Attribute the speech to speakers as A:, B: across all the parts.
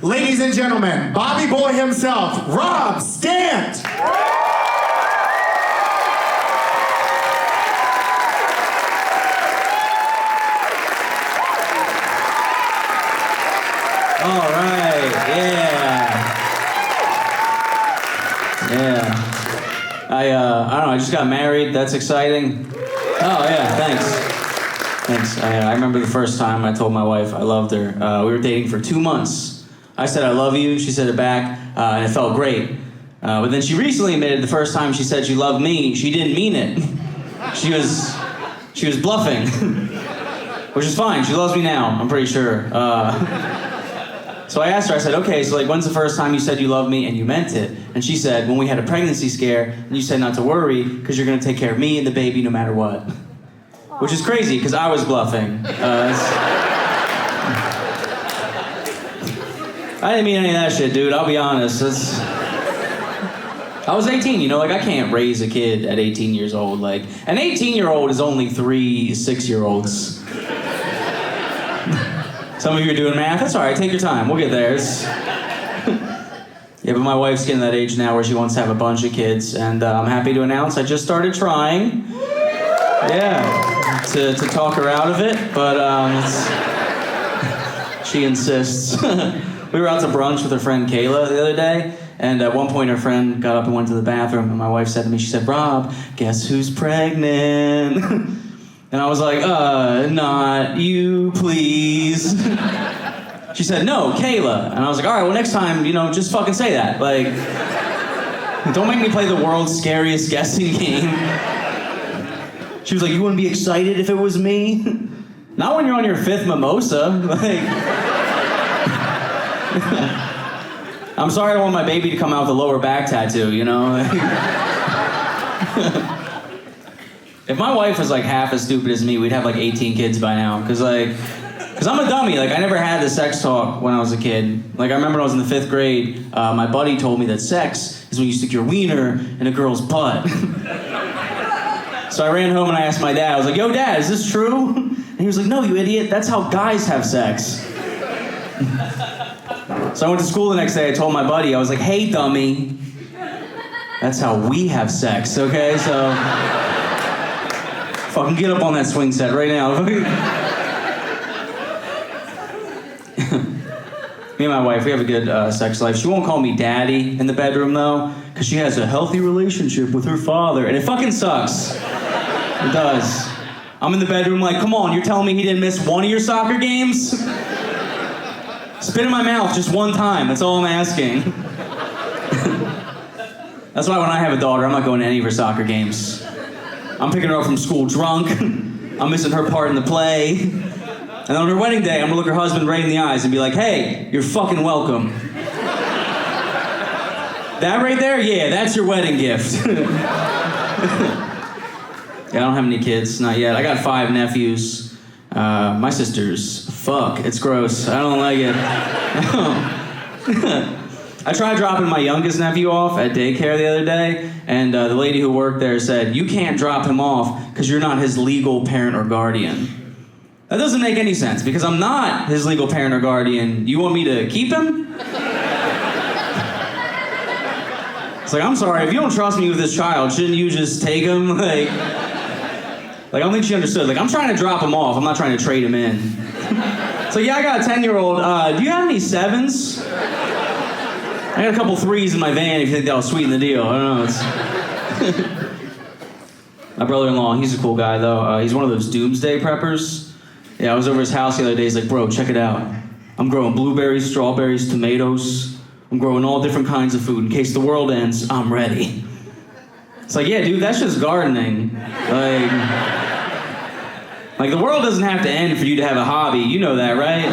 A: Ladies and gentlemen, Bobby Boy himself, Rob Stant.
B: All right, yeah. I don't know, I just got married, that's exciting. Oh yeah, thanks. I remember the first time I told my wife I loved her. We were dating for 2 months. I said I love you, she said it back, and it felt great. But then she recently admitted the first time she said she loved me, she didn't mean it. She was bluffing. Which is fine, she loves me now, I'm pretty sure. So I asked her, I said, okay, so like when's the first time you said you loved me and you meant it? And she said, when we had a pregnancy scare and you said not to worry because you're gonna take care of me and the baby no matter what. Which is crazy, because I was bluffing. I didn't mean any of that shit, dude, I'll be honest. I was 18, you know, like I can't raise a kid at 18 years old. Like, an 18-year-old is only 3 6-year-olds. Some of you are doing math, that's all right, take your time, we'll get there. Yeah, but my wife's getting that age now where she wants to have a bunch of kids, and I'm happy to announce I just started trying. Yeah, to talk her out of it, but she insists. We were out to brunch with her friend Kayla the other day, and at one point her friend got up and went to the bathroom, and my wife said to me, she said, Rob, guess who's pregnant? And I was like, not you, please. She said, no, Kayla. And I was like, all right, well, next time, you know, just fucking say that. Like, don't make me play the world's scariest guessing game. She was like, you wouldn't be excited if it was me? Not when you're on your 5th mimosa. Like, I'm sorry I don't want my baby to come out with a lower back tattoo, you know? If my wife was like half as stupid as me, we'd have like 18 kids by now. Cause I'm a dummy, like I never had the sex talk when I was a kid. Like I remember when I was in the 5th grade, my buddy told me that sex is when you stick your wiener in a girl's butt. So I ran home and I asked my dad, I was like, yo dad, is this true? And he was like, no, you idiot, that's how guys have sex. So I went to school the next day, I told my buddy, I was like, hey dummy, that's how we have sex, okay? So, fucking get up on that swing set right now. Me and my wife, we have a good sex life. She won't call me daddy in the bedroom though, because she has a healthy relationship with her father, and it fucking sucks. It does. I'm in the bedroom like, come on, you're telling me he didn't miss one of your soccer games? Spit in my mouth just one time, that's all I'm asking. That's why when I have a daughter, I'm not going to any of her soccer games. I'm picking her up from school drunk, I'm missing her part in the play, and on her wedding day, I'm gonna look her husband right in the eyes and be like, hey, you're fucking welcome. That right there, yeah, that's your wedding gift. Yeah, I don't have any kids, not yet. I got 5 nephews. My sisters, fuck, it's gross. I don't like it. I tried dropping my youngest nephew off at daycare the other day, and the lady who worked there said, you can't drop him off because you're not his legal parent or guardian. That doesn't make any sense, because I'm not his legal parent or guardian. You want me to keep him? It's like, I'm sorry, if you don't trust me with this child, shouldn't you just take him? Like, I don't think she understood. Like, I'm trying to drop him off. I'm not trying to trade him in. So yeah, I got a 10-year-old. Do you have any 7s? I got a couple 3s in my van if you think that'll sweeten the deal. I don't know. My brother-in-law, he's a cool guy, though. He's one of those doomsday preppers. Yeah, I was over his house the other day. He's like, bro, check it out. I'm growing blueberries, strawberries, tomatoes. I'm growing all different kinds of food. In case the world ends, I'm ready. It's like, yeah, dude, that's just gardening. Like the world doesn't have to end for you to have a hobby. You know that, right?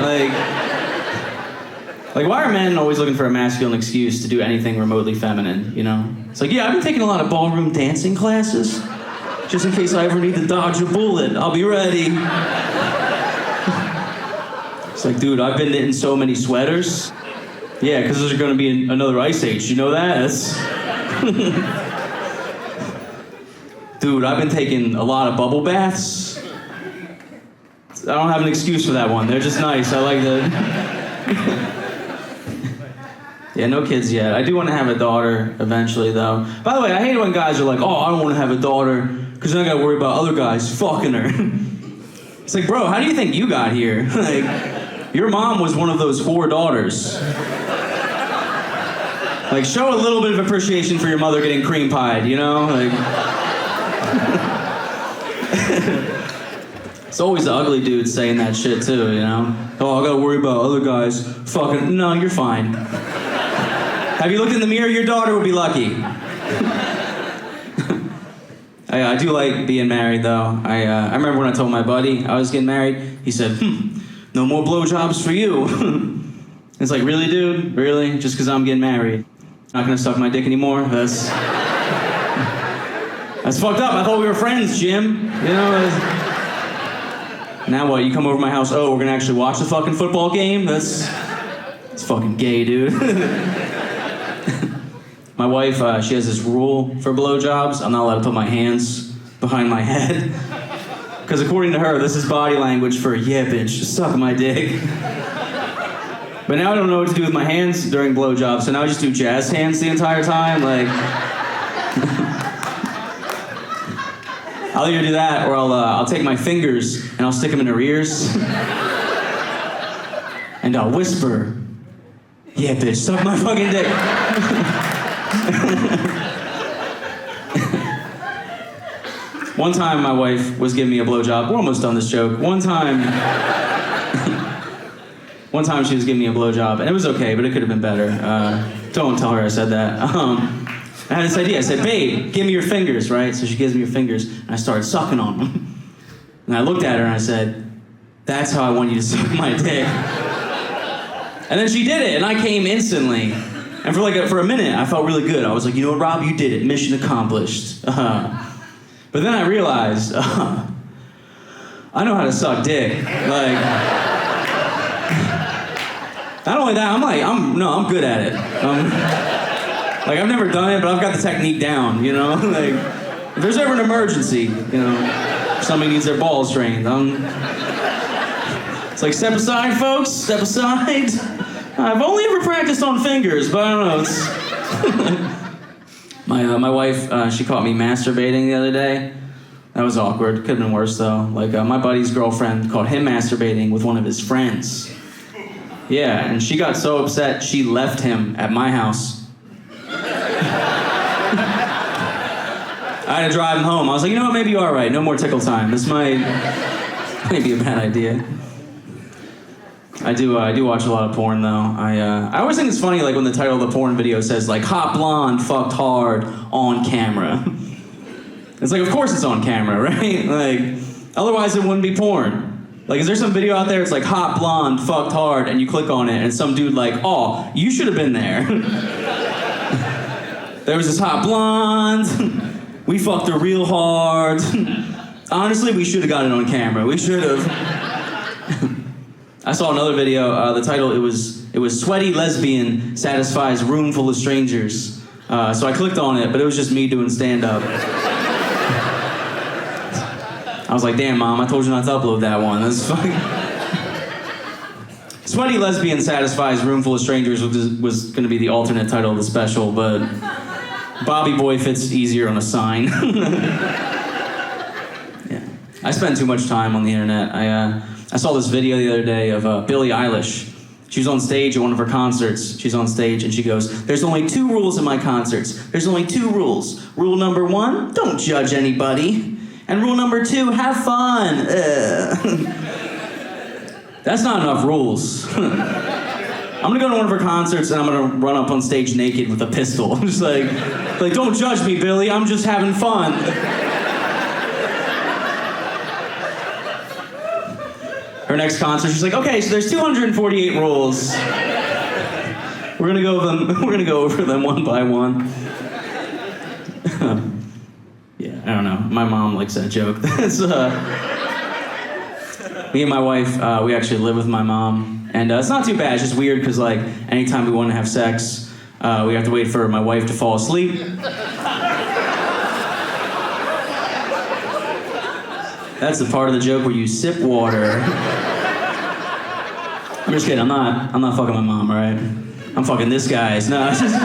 B: Like, why are men always looking for a masculine excuse to do anything remotely feminine, you know? It's like, yeah, I've been taking a lot of ballroom dancing classes. Just in case I ever need to dodge a bullet, I'll be ready. It's like, dude, I've been knitting so many sweaters. Yeah, because there's gonna be another ice age, you know that? Dude, I've been taking a lot of bubble baths. I don't have an excuse for that one. They're just nice. I like that. Yeah, no kids yet. I do want to have a daughter eventually, though. By the way, I hate it when guys are like, oh, I don't want to have a daughter because then I got to worry about other guys fucking her. It's like, bro, how do you think you got here? Like, your mom was one of those 4 daughters. Like, show a little bit of appreciation for your mother getting cream pied, you know? Like, it's always the ugly dudes saying that shit too, you know? Oh, I gotta worry about other guys fucking. No, you're fine. Have you looked in the mirror? Your daughter would be lucky. I do like being married, though. I remember when I told my buddy I was getting married, he said, no more blowjobs for you. It's like, really, dude? Really? Just because I'm getting married? Not gonna suck my dick anymore? That's fucked up. I thought we were friends, Jim. You know? Now what? You come over to my house, oh, we're gonna actually watch the fucking football game? It's fucking gay, dude. My wife, she has this rule for blowjobs. I'm not allowed to put my hands behind my head. Because according to her, this is body language for, yeah, bitch, suck my dick. But now I don't know what to do with my hands during blowjobs, so now I just do jazz hands the entire time, like... I'll either do that, or I'll take my fingers and I'll stick them in her ears. And I'll whisper, yeah, bitch, suck my fucking dick. One time my wife was giving me a blowjob. We're almost done this joke. One time she was giving me a blowjob, and it was okay, but it could have been better. Don't tell her I said that. I had this idea. I said, babe, give me your fingers, right? So she gives me her fingers, and I started sucking on them. And I looked at her and I said, that's how I want you to suck my dick. And then she did it, and I came instantly. And for a minute, I felt really good. I was like, you know what, Rob, you did it. Mission accomplished. But then I realized, I know how to suck dick. Like, not only that, I'm good at it. Like, I've never done it, but I've got the technique down, you know? Like, if there's ever an emergency, you know, if somebody needs their balls drained, it's like, step aside, folks, step aside. I've only ever practiced on fingers, but I don't know, it's... My wife, she caught me masturbating the other day. That was awkward, could have been worse, though. Like, my buddy's girlfriend caught him masturbating with one of his friends. Yeah, and she got so upset, she left him at my house. I had to drive him home. I was like, you know what, maybe you are right. No more tickle time. This might be a bad idea. I do watch a lot of porn, though. I always think it's funny, like, when the title of the porn video says, like, hot blonde fucked hard on camera. It's like, of course it's on camera, right? Like, otherwise it wouldn't be porn. Like, is there some video out there, it's like, hot blonde fucked hard, and you click on it, and some dude like, oh, you should have been there. There was this hot blonde. We fucked her real hard. Honestly, we should have got it on camera. We should have. I saw another video. The title, it was "Sweaty Lesbian Satisfies Room Full of Strangers." So I clicked on it, but it was just me doing stand-up. I was like, "Damn, Mom, I told you not to upload that one. That's fucking." "Sweaty Lesbian Satisfies Room Full of Strangers" was going to be the alternate title of the special, but Bobby Boy fits easier on a sign. Yeah, I spend too much time on the internet. I saw this video the other day of Billie Eilish. She was on stage at one of her concerts. She's on stage and she goes, "There's only 2 rules in my concerts. There's only 2 rules. Rule number 1, don't judge anybody. And rule number 2, have fun." That's not enough rules. I'm gonna go to one of her concerts and I'm gonna run up on stage naked with a pistol. I'm just like, don't judge me, Billie, I'm just having fun. Her next concert, she's like, okay, so there's 248 rules. We're gonna go over them one by one. Yeah, I don't know. My mom likes that joke. That's me and my wife, we actually live with my mom. And it's not too bad, it's just weird because like anytime we want to have sex, we have to wait for my wife to fall asleep. That's the part of the joke where you sip water. I'm just kidding, I'm not fucking my mom, all right? I'm fucking this guy's. No, it's just...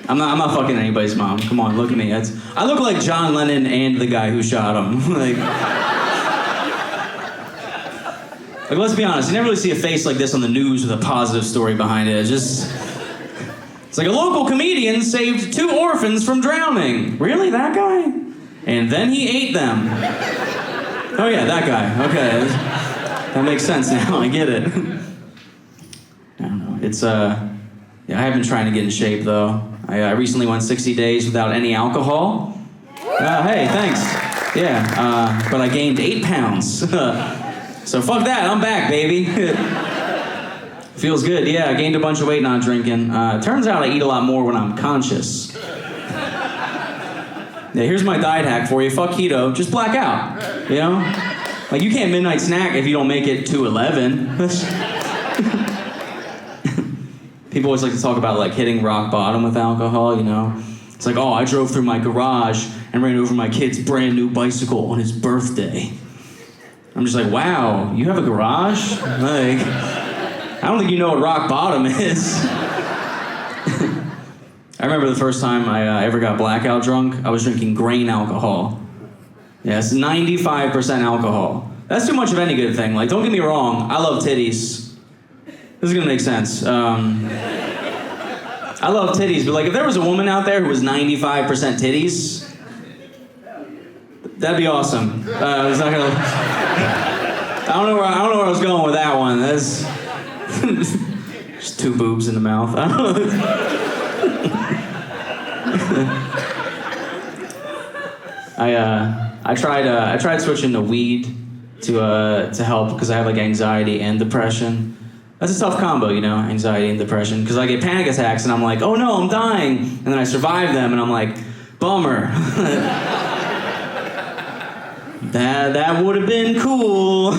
B: I'm not fucking anybody's mom. Come on, look at me. I look like John Lennon and the guy who shot him. like, let's be honest. You never really see a face like this on the news with a positive story behind it. It's like a local comedian saved 2 orphans from drowning. Really, that guy? And then he ate them. Oh yeah, that guy. Okay, that makes sense now. I get it. I don't know. It's yeah. I have been trying to get in shape though. I recently went 60 days without any alcohol. Hey, thanks. Yeah, but I gained 8 pounds. So fuck that, I'm back, baby. Feels good, yeah, I gained a bunch of weight not drinking. Turns out I eat a lot more when I'm conscious. Yeah, here's my diet hack for you. Fuck keto, just black out, you know? Like, you can't midnight snack if you don't make it to 11. People always like to talk about like hitting rock bottom with alcohol, you know? It's like, oh, I drove through my garage and ran over my kid's brand new bicycle on his birthday. I'm just like, wow, you have a garage? Like, I don't think you know what rock bottom is. I remember the first time I ever got blackout drunk, I was drinking grain alcohol. Yeah, it's 95% alcohol. That's too much of any good thing. Like, don't get me wrong, I love titties. This is gonna make sense. I love titties, but like if there was a woman out there who was 95% titties, that'd be awesome. It's not gonna. I don't know where I was going with that one. That's just 2 boobs in the mouth. I don't know. I tried switching to weed to help because I have like anxiety and depression. That's a tough combo, you know, anxiety and depression, because I get panic attacks and I'm like, oh no, I'm dying, and then I survive them and I'm like, bummer. that would have been cool.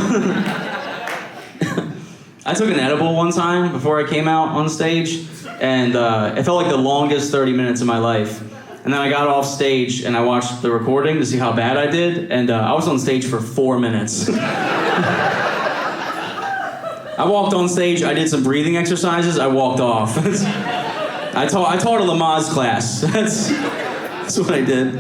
B: I took an edible one time before I came out on stage, and it felt like the longest 30 minutes of my life. And then I got off stage and I watched the recording to see how bad I did, and I was on stage for 4 minutes. I walked on stage, I did some breathing exercises, I walked off. I taught a Lamaze class. That's what I did.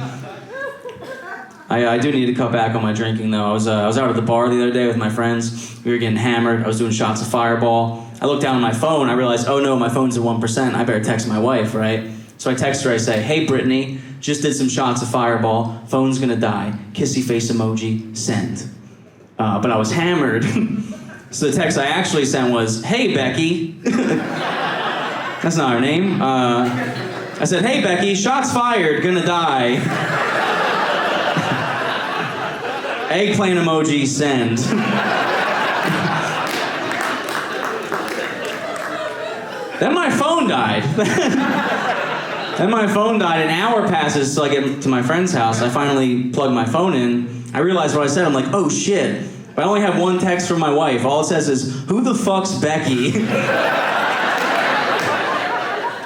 B: I do need to cut back on my drinking though. I was out at the bar the other day with my friends. We were getting hammered. I was doing shots of Fireball. I looked down at my phone. I realized, oh no, my phone's at 1%. I better text my wife, right? So I text her. I say, hey Brittany, just did some shots of Fireball. Phone's gonna die. Kissy face emoji. Send. But I was hammered. So the text I actually sent was, hey Becky. That's not her name. I said, hey Becky, shots fired, gonna die. Eggplant emoji, send. Then my phone died. An hour passes till I get to my friend's house. I finally plug my phone in. I realize what I said. I'm like, oh shit. But I only have one text from my wife. All it says is, who the fuck's Becky?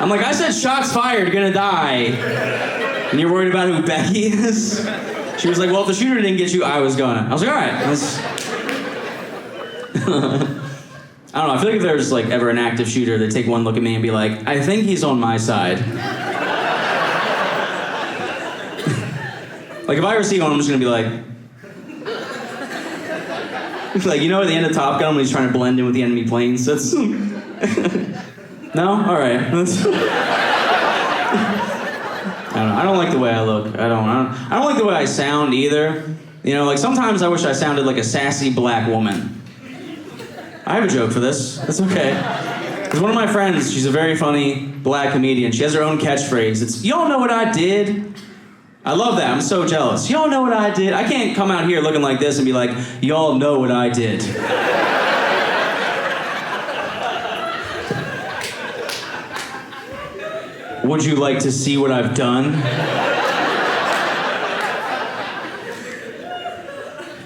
B: I'm like, I said shots fired, gonna die. And you're worried about who Becky is? She was like, well, if the shooter didn't get you, I was gonna. I was like, all right. I don't know, I feel like if there's like ever an active shooter, they'd take one look at me and be like, I think he's on my side. Like if I ever see one, I'm just gonna be like, you know at the end of Top Gun when he's trying to blend in with the enemy planes? That's... No? All right. I don't know. I don't like the way I look. I don't like the way I sound either. You know, like sometimes I wish I sounded like a sassy black woman. I have a joke for this. That's okay. Because one of my friends, she's a very funny black comedian. She has her own catchphrase. It's, y'all know what I did? I love that. I'm so jealous. Y'all know what I did? I can't come out here looking like this and be like, y'all know what I did. Would you like to see what I've done?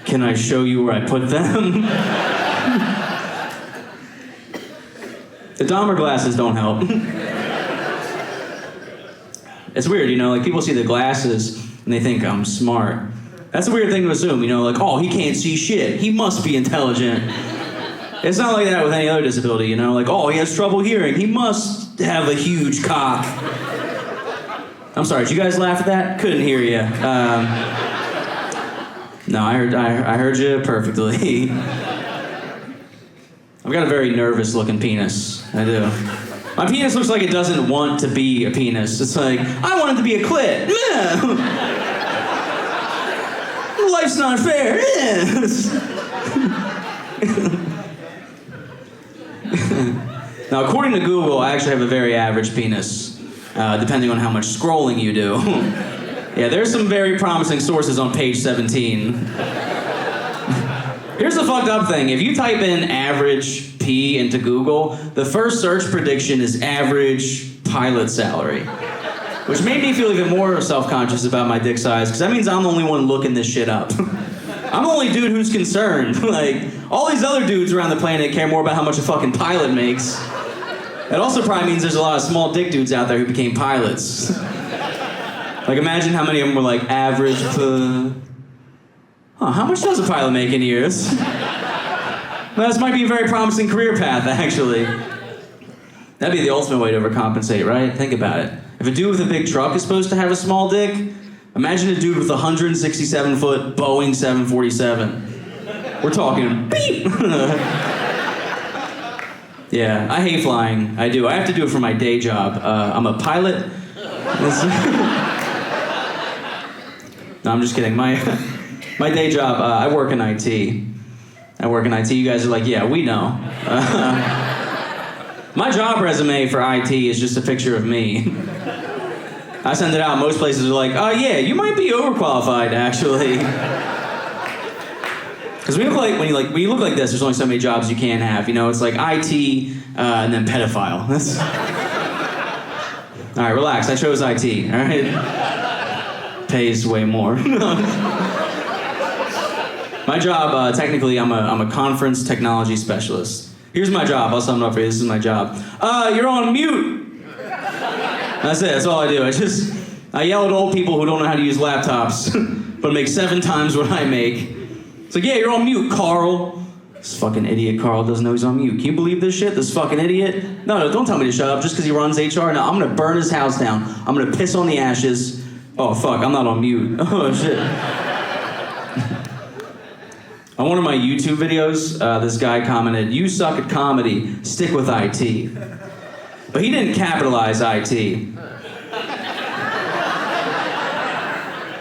B: Can I show you where I put them? The Dahmer glasses don't help. It's weird, you know, like people see the glasses and they think I'm smart. That's a weird thing to assume, you know, like, oh, he can't see shit. He must be intelligent. It's not like that with any other disability, you know? Like, oh, he has trouble hearing. He must have a huge cock. I'm sorry, did you guys laugh at that? Couldn't hear you. No, I heard you perfectly. I've got a very nervous-looking penis. I do. My penis looks like it doesn't want to be a penis. It's like, I want it to be a clit. Life's not fair. Now, according to Google, I actually have a very average penis, depending on how much scrolling you do. Yeah, there's some very promising sources on page 17. Here's the fucked up thing. If you type in average P into Google, the first search prediction is average pilot salary. Which made me feel even more self-conscious about my dick size, because that means I'm the only one looking this shit up. I'm the only dude who's concerned. Like, all these other dudes around the planet care more about how much a fucking pilot makes. It also probably means there's a lot of small dick dudes out there who became pilots. Like, imagine how many of them were like, average, how much does a pilot make in years? This might be a very promising career path, actually. That'd be the ultimate way to overcompensate, right? Think about it. If a dude with a big truck is supposed to have a small dick, imagine a dude with a 167-foot Boeing 747. We're talking beep! Yeah, I hate flying. I do. I have to do it for my day job. I'm a pilot. No, I'm just kidding. My day job, I work in IT. You guys are like, yeah, we know. My job resume for IT is just a picture of me. I send it out. Most places are like, oh yeah, you might be overqualified, actually. Because when you look like this, there's only so many jobs you can have. You know, it's like IT and then pedophile. All right, relax. I chose IT. All right, pays way more. My job, technically, I'm a conference technology specialist. Here's my job. I'll sum it up for you. This is my job. You're on mute. That's it. That's all I do. I yell at old people who don't know how to use laptops, but make 7 times what I make. It's like, yeah, you're on mute, Carl. This fucking idiot Carl doesn't know he's on mute. Can you believe this shit? This fucking idiot? No, don't tell me to shut up just because he runs HR. No, I'm gonna burn his house down. I'm gonna piss on the ashes. Oh, fuck, I'm not on mute. Oh, shit. On one of my YouTube videos, this guy commented, "You suck at comedy, stick with IT." But he didn't capitalize IT.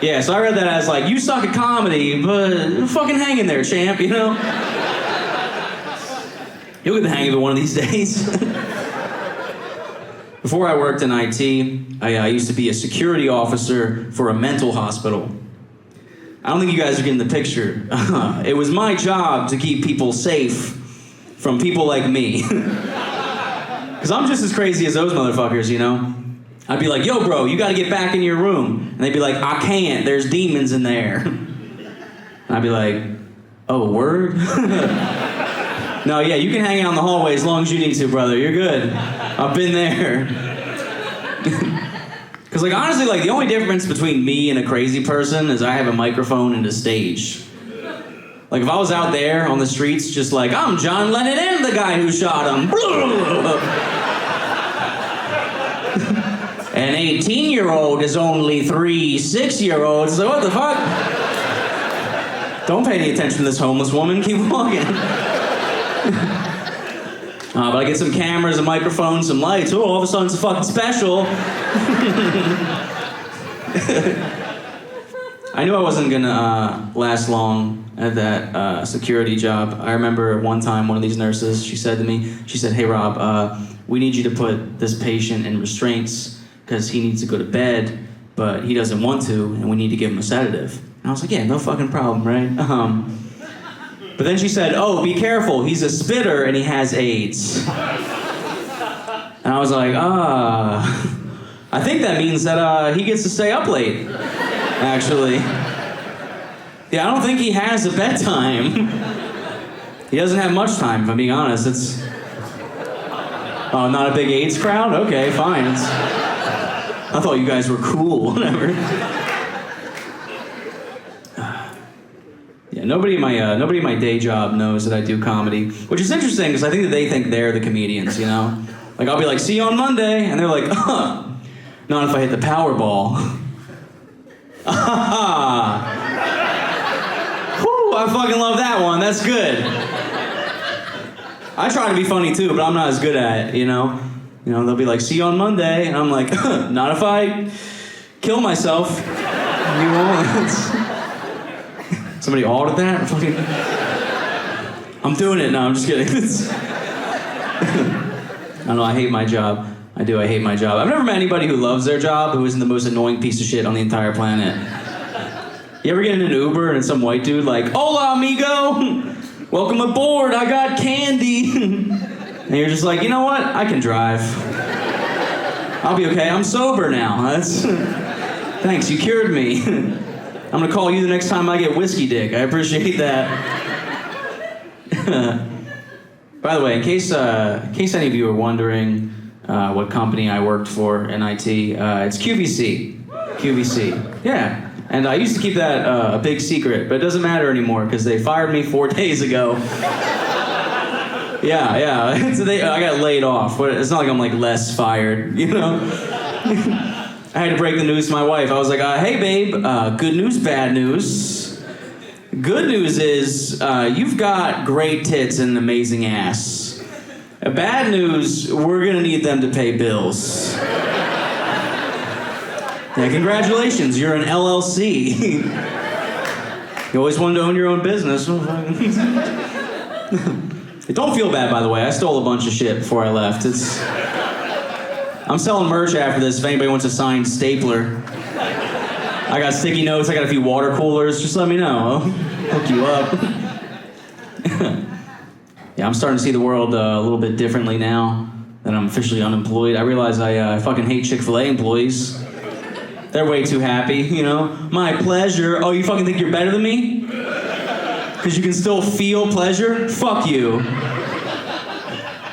B: Yeah, so I read that as like, you suck at comedy, but fucking hang in there, champ, you know? You'll get the hang of it one of these days. Before I worked in IT, I used to be a security officer for a mental hospital. I don't think you guys are getting the picture. It was my job to keep people safe from people like me. Because I'm just as crazy as those motherfuckers, you know? I'd be like, yo, bro, you gotta get back in your room. And they'd be like, I can't, there's demons in there. And I'd be like, oh, word? No, yeah, you can hang out in the hallway as long as you need to, brother. You're good. I've been there. Because, like, honestly, like, the only difference between me and a crazy person is I have a microphone and a stage. Like, if I was out there on the streets just like, I'm John Lennon and the guy who shot him. An 18-year-old is only 3 6-year-olds. So what the fuck? Don't pay any attention to this homeless woman. Keep walking. But I get some cameras, a microphone, some lights. Oh, all of a sudden it's a fucking special. I knew I wasn't gonna last long at that security job. I remember one time one of these nurses, she said to me, hey Rob, we need you to put this patient in restraints because he needs to go to bed, but he doesn't want to, and we need to give him a sedative. And I was like, yeah, no fucking problem, right? But then she said, oh, be careful, he's a spitter and he has AIDS. And I was like, I think that means that he gets to stay up late, actually. Yeah, I don't think he has a bedtime. He doesn't have much time, if I'm being honest. Oh, not a big AIDS crowd? Okay, fine. I thought you guys were cool, whatever. Yeah, nobody in my day job knows that I do comedy, which is interesting because I think that they think they're the comedians, you know? Like, I'll be like, see you on Monday, and they're like, not if I hit the Powerball. Whew, I fucking love that one, that's good. I try to be funny too, but I'm not as good at it, you know? You know, they'll be like, see you on Monday, and I'm like, not if I kill myself. You won't. Somebody audit that? Fucking... I'm doing it. No, I'm just kidding. I don't know, I hate my job. I hate my job. I've never met anybody who loves their job who isn't the most annoying piece of shit on the entire planet. You ever get in an Uber and some white dude like, hola, amigo! Welcome aboard, I got candy! And you're just like, you know what? I can drive. I'll be okay, I'm sober now. Thanks, you cured me. I'm gonna call you the next time I get whiskey dick. I appreciate that. By the way, in case any of you are wondering what company I worked for in IT, it's QVC. QVC, yeah. And I used to keep that a big secret, but it doesn't matter anymore because they fired me 4 days ago. Yeah. So I got laid off, but it's not like I'm like less fired, you know? I had to break the news to my wife. I was like, hey babe, good news, bad news. Good news is you've got great tits and an amazing ass. Bad news, we're gonna need them to pay bills. Yeah, congratulations, you're an LLC. You always wanted to own your own business. Don't feel bad, by the way. I stole a bunch of shit before I left. I'm selling merch after this if anybody wants a signed stapler. I got sticky notes, I got a few water coolers. Just let me know. I'll hook you up. Yeah, I'm starting to see the world a little bit differently now that I'm officially unemployed. I realize I fucking hate Chick-fil-A employees. They're way too happy, you know? My pleasure. Oh, you fucking think you're better than me? Because you can still feel pleasure? Fuck you.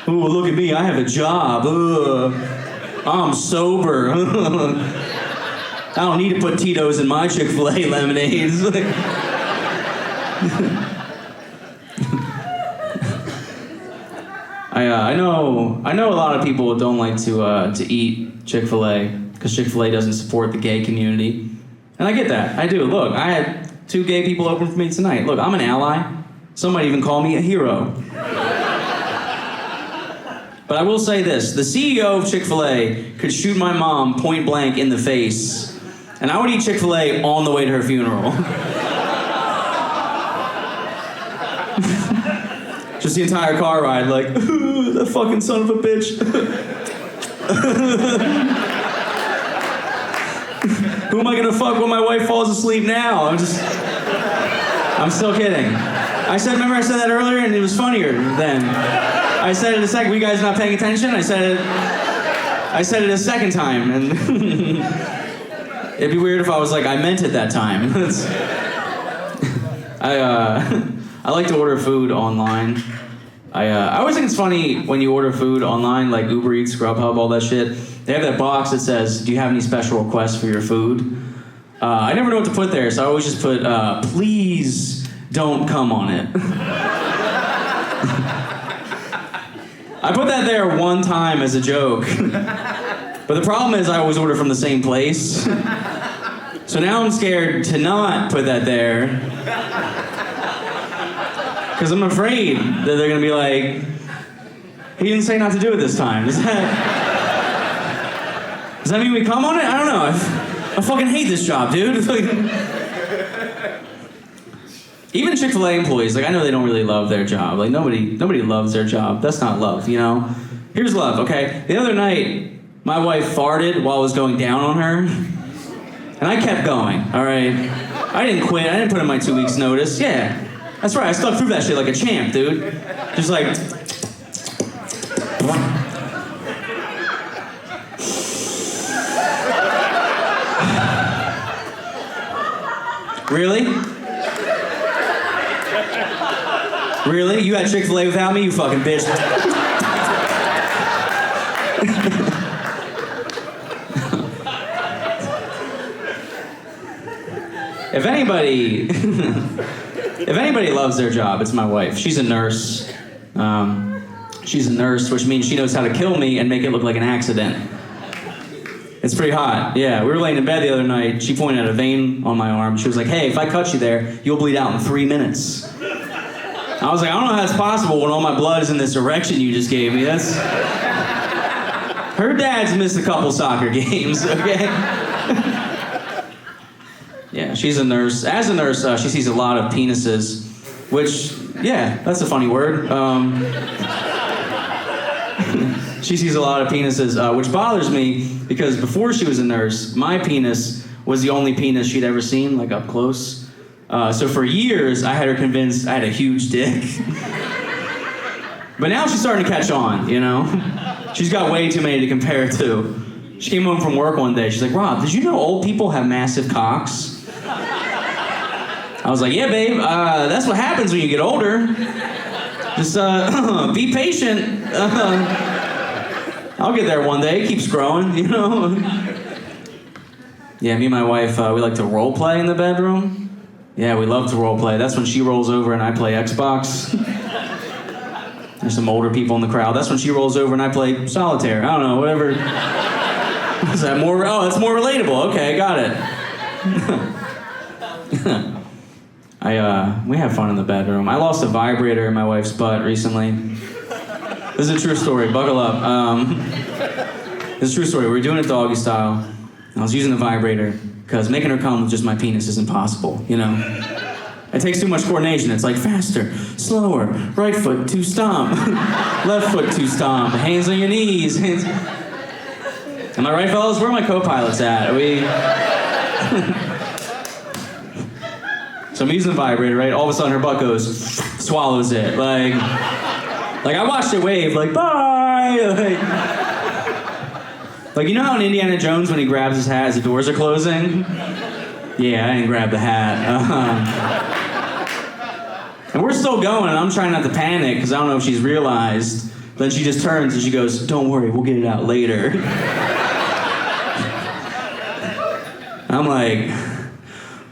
B: Ooh, look at me, I have a job. Ugh. I'm sober. I don't need to put Tito's in my Chick-fil-A lemonades. I know a lot of people don't like to eat Chick-fil-A because Chick-fil-A doesn't support the gay community. And I get that, I do. Look, I had 2 gay people open for me tonight. Look, I'm an ally. Some might even call me a hero. But I will say this, the CEO of Chick-fil-A could shoot my mom point blank in the face, and I would eat Chick-fil-A on the way to her funeral. Just the entire car ride, like, that fucking son of a bitch. Who am I gonna fuck when my wife falls asleep now? I'm still kidding. Remember I said that earlier and it was funnier then. I said it a second, were you guys not paying attention? I said it a second time, and it'd be weird if I was like, I meant it that time. I like to order food online. I always think it's funny when you order food online, like Uber Eats, Grubhub, all that shit. They have that box that says, do you have any special requests for your food? I never know what to put there, so I always just put, please don't come on it. I put that there one time as a joke. But the problem is I always order from the same place. So now I'm scared to not put that there. Because I'm afraid that they're gonna be like, he didn't say not to do it this time. Does that mean we come on it? I don't know. I fucking hate this job, dude. Even Chick-fil-A employees, like I know they don't really love their job. Like nobody loves their job. That's not love, you know? Here's love, okay? The other night, my wife farted while I was going down on her. And I kept going, all right? I didn't quit, I didn't put in my 2 weeks notice, yeah. That's right, I stuck through that shit like a champ, dude. Just like... Really? Really? You had Chick-fil-A without me, you fucking bitch. If anybody If anybody loves their job, it's my wife. She's a nurse. She's a nurse, which means she knows how to kill me and make it look like an accident. It's pretty hot. Yeah, we were laying in bed the other night. She pointed at a vein on my arm. She was like, hey, if I cut you there, you'll bleed out in 3 minutes. I was like, I don't know how that's possible when all my blood is in this erection you just gave me. That's... Her dad's missed a couple soccer games, okay? Yeah, she's a nurse. As a nurse, she sees a lot of penises, which, yeah, that's a funny word. She sees a lot of penises, which bothers me because before she was a nurse, my penis was the only penis she'd ever seen, like up close. So for years, I had her convinced I had a huge dick. But now she's starting to catch on, you know? She's got way too many to compare to. She came home from work one day. She's like, Rob, did you know old people have massive cocks? I was like, yeah, babe, that's what happens when you get older. Just be patient. I'll get there one day. It keeps growing, you know? Yeah, me and my wife, we like to role play in the bedroom. Yeah, we love to role play. That's when she rolls over and I play Xbox. There's some older people in the crowd. That's when she rolls over and I play solitaire. I don't know, whatever. Is that more? Oh, that's more relatable. Okay, got it. We have fun in the bedroom. I lost a vibrator in my wife's butt recently. This is a true story. Buckle up. This is a true story. We were doing it doggy style. I was using the vibrator because making her come with just my penis is impossible, you know? It takes too much coordination. It's like faster, slower, right foot, 2 stomp, left foot, 2 stomp, hands on your knees. Hands... Am I right, fellas? Where are my co-pilots at? So I'm using the vibrator, right? All of a sudden her butt goes, swallows it. Like I watched it wave, like, bye! Like, you know how in Indiana Jones when he grabs his hat as the doors are closing? Yeah, I didn't grab the hat. And we're still going, and I'm trying not to panic, because I don't know if she's realized. Then she just turns and she goes, don't worry, we'll get it out later. I'm like,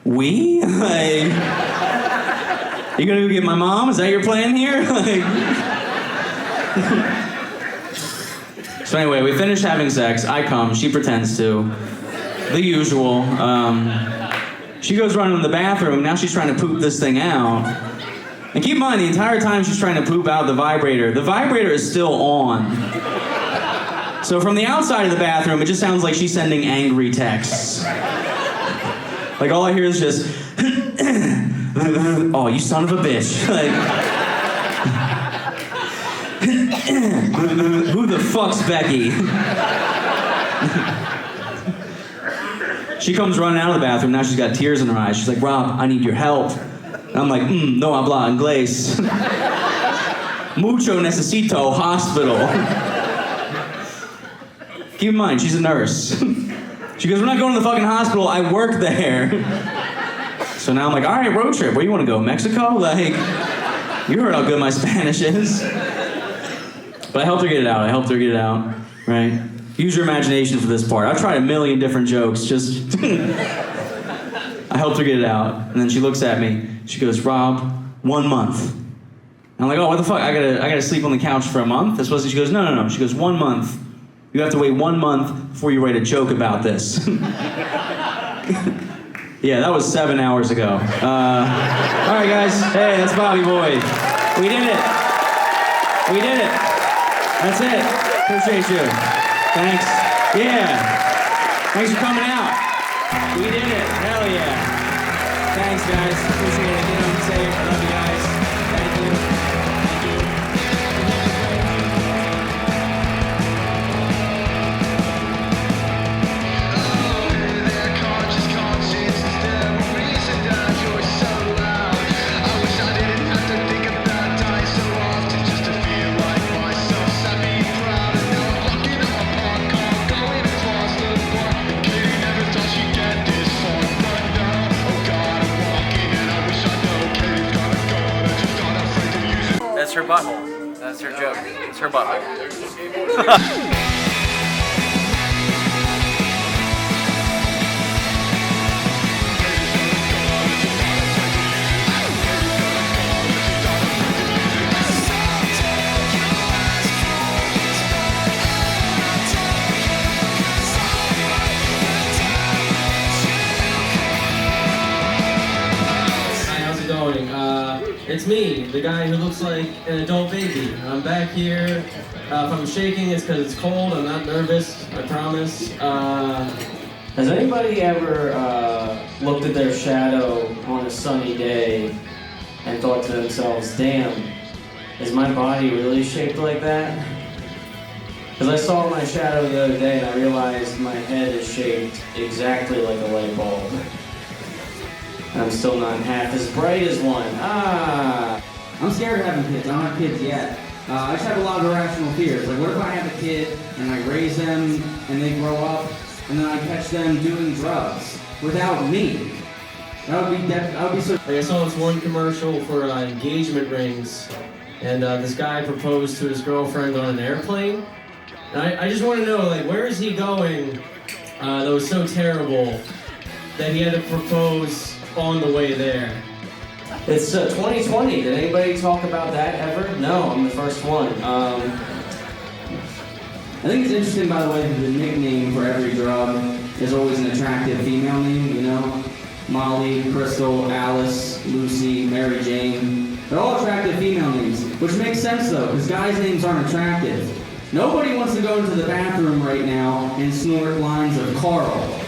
B: we? Like, you gonna go get my mom? Is that your plan here? Like... So anyway, we finish having sex. I come. She pretends to. The usual. She goes running in the bathroom. Now she's trying to poop this thing out. And keep in mind, the entire time she's trying to poop out the vibrator is still on. So from the outside of the bathroom, it just sounds like she's sending angry texts. Like all I hear is just, oh, you son of a bitch. Like, who the fuck's Becky? She comes running out of the bathroom. Now she's got tears in her eyes. She's like, Rob, I need your help. And I'm like, no habla inglés. Mucho necesito hospital. Keep in mind, she's a nurse. She goes, we're not going to the fucking hospital. I work there. So now I'm like, all right, road trip. Where do you want to go? Mexico? Like, you heard how good my Spanish is. But I helped her get it out. Right? Use your imagination for this part. I've tried a million different jokes, just... I helped her get it out. And then she looks at me. She goes, Rob, 1 month. And I'm like, oh, what the fuck? I gotta sleep on the couch for a month? That's supposed to... She goes, no. She goes, 1 month. You have to wait 1 month before you write a joke about this. Yeah, that was 7 hours ago. All right, guys. Hey, that's Bobby Boy. We did it. That's it. Appreciate you. Thanks. Yeah. Thanks for coming out. We did it. Hell yeah. Thanks, guys. Appreciate it. Get home safe. I love you guys. Thank you.
C: That's her butthole. That's her joke. It's her butthole.
D: it's me, the guy who looks like an adult baby. I'm back here. If I'm shaking, it's because it's cold. I'm not nervous, I promise.
B: Has anybody ever looked at their shadow on a sunny day and thought to themselves, damn, is my body really shaped like that? Because I saw my shadow the other day and I realized my head is shaped exactly like a light bulb. And I'm still not half as bright as one.
E: I'm scared of having kids. I don't have kids yet. I just have a lot of irrational fears. Like, what if I have a kid and I raise them and they grow up and then I catch them doing drugs without me? That would be so.
D: Like, I saw this one commercial for engagement rings, and this guy proposed to his girlfriend on an airplane. And I just want to know, like, where is he going that was so terrible that he had to propose on the way there?
B: It's 2020. Did anybody talk about that ever? No, I'm the first one.
E: I think it's interesting, by the way, that the nickname for every drug is always an attractive female name, you know? Molly, Crystal, Alice, Lucy, Mary Jane. They're all attractive female names, which makes sense though, because guys' names aren't attractive. Nobody wants to go into the bathroom right now and snort lines of Carl.